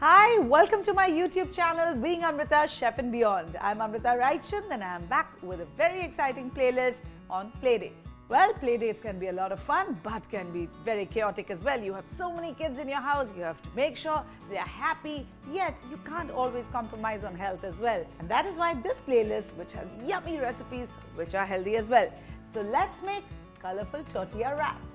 Hi, welcome to my YouTube channel, Being Amrita, Chef and Beyond. I'm Amrita Raichand and I'm back with a very exciting playlist on Playdates. Well, Playdates can be a lot of fun, but can be very chaotic as well. You have so many kids in your house, you have to make sure they are happy, yet you can't always compromise on health as well. And that is why this playlist, which has yummy recipes, which are healthy as well. So let's make colorful tortilla wraps.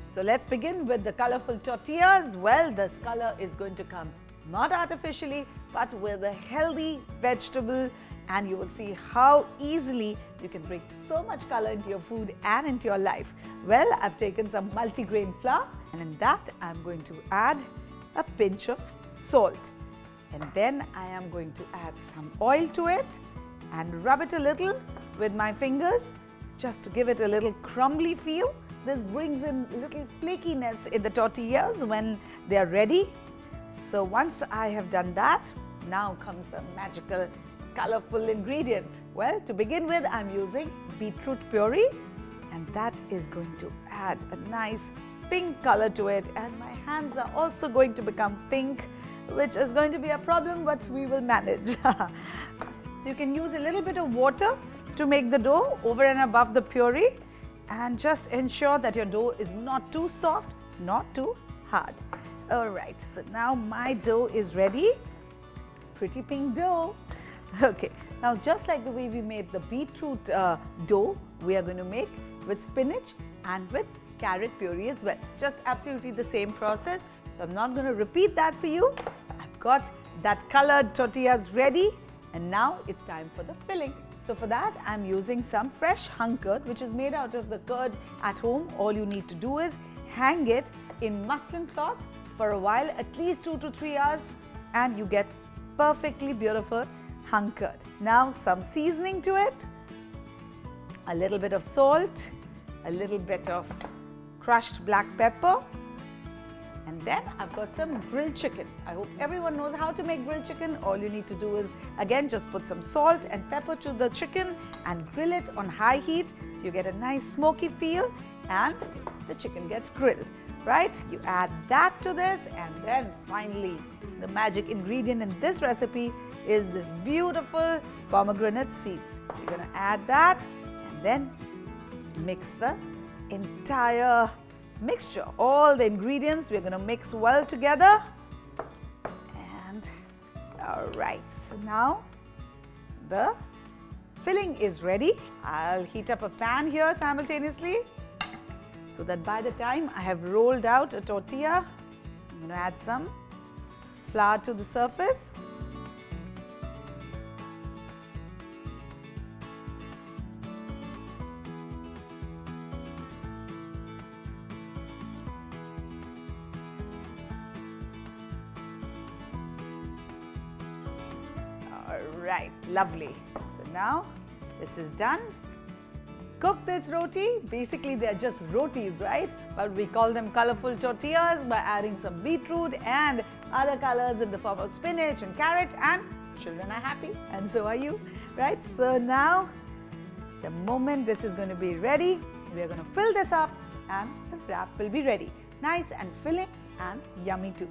So let's begin with the colorful tortillas. Well, this color is going to come not artificially, but with a healthy vegetable, and you will see how easily you can bring so much color into your food and into your life. Well, I've taken some multigrain flour, and in that I'm going to add a pinch of salt. And then I am going to add some oil to it and rub it a little with my fingers just to give it a little crumbly feel. This brings in little flakiness in the tortillas when they are ready. So once I have done that, now comes the magical colorful ingredient. Well, to begin with, I'm using beetroot puree, and that is going to add a nice pink color to it, and my hands are also going to become pink, which is going to be a problem, but we will manage. So you can use a little bit of water to make the dough over and above the puree, and just ensure that your dough is not too soft, not too hard. Alright, so now my dough is ready. Pretty pink dough. Okay, now just like the way we made the beetroot dough, we are going to make with spinach and with carrot puree as well. Just absolutely the same process. So I'm not going to repeat that for you. I've got that colored tortillas ready, and now it's time for the filling. So for that, I'm using some fresh hung curd, which is made out of the curd at home. All you need to do is hang it in muslin cloth for a while, at least 2 to 3 hours, and you get perfectly beautiful hung curd. Now some seasoning to it, a little bit of salt, a little bit of crushed black pepper, and then I've got some grilled chicken. I hope everyone knows how to make grilled chicken. All you need to do is, again, just put some salt and pepper to the chicken and grill it on high heat so you get a nice smoky feel and the chicken gets grilled. Right? You add that to this, and then finally the magic ingredient in this recipe is this beautiful pomegranate seeds. You're going to add that and then mix the entire mixture. All the ingredients we're going to mix well together. And alright, so now the filling is ready. I'll heat up a pan here simultaneously, so that by the time I have rolled out a tortilla, I'm going to add some flour to the surface. All right, lovely. So now this is done. Cook this roti. Basically, they are just rotis, right? But we call them colorful tortillas by adding some beetroot and other colors in the form of spinach and carrot, and children are happy, and so are you, right? So now, the moment this is going to be ready, we are going to fill this up and the wrap will be ready. Nice and filling and yummy too.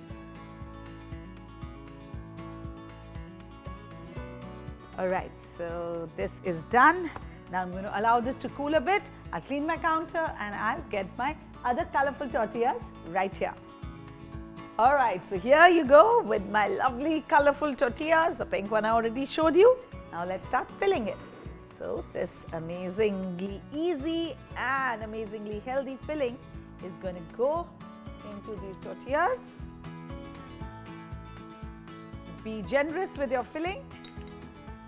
Alright, so this is done. Now I'm going to allow this to cool a bit. I'll clean my counter and I'll get my other colorful tortillas right here. Alright, so here you go with my lovely colorful tortillas. The pink one I already showed you. Now let's start filling it. So this amazingly easy and amazingly healthy filling is going to go into these tortillas. Be generous with your filling,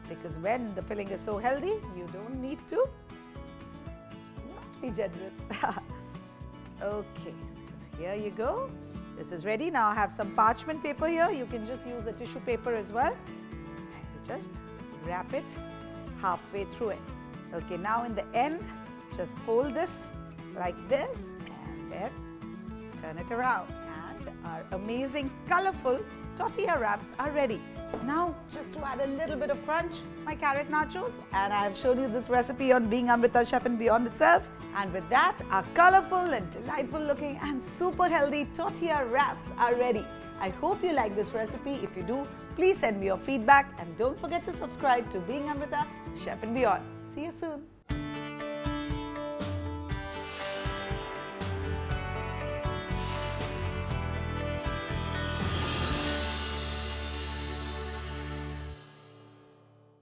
because when the filling is so healthy, you don't need to not be generous. Okay, so here you go. This is ready. Now I have some parchment paper here. You can just use a tissue paper as well. And you just wrap it halfway through it. Okay, now in the end, just fold this like this and then turn it around. And our amazing colorful tortilla wraps are ready. Now, just to add a little bit of crunch, my carrot nachos. And I have shown you this recipe on Being Amrita Chef and Beyond itself. And with that, our colorful and delightful looking and super healthy tortilla wraps are ready. I hope you like this recipe. If you do, please send me your feedback and don't forget to subscribe to Being Amrita Chef and Beyond. See you soon.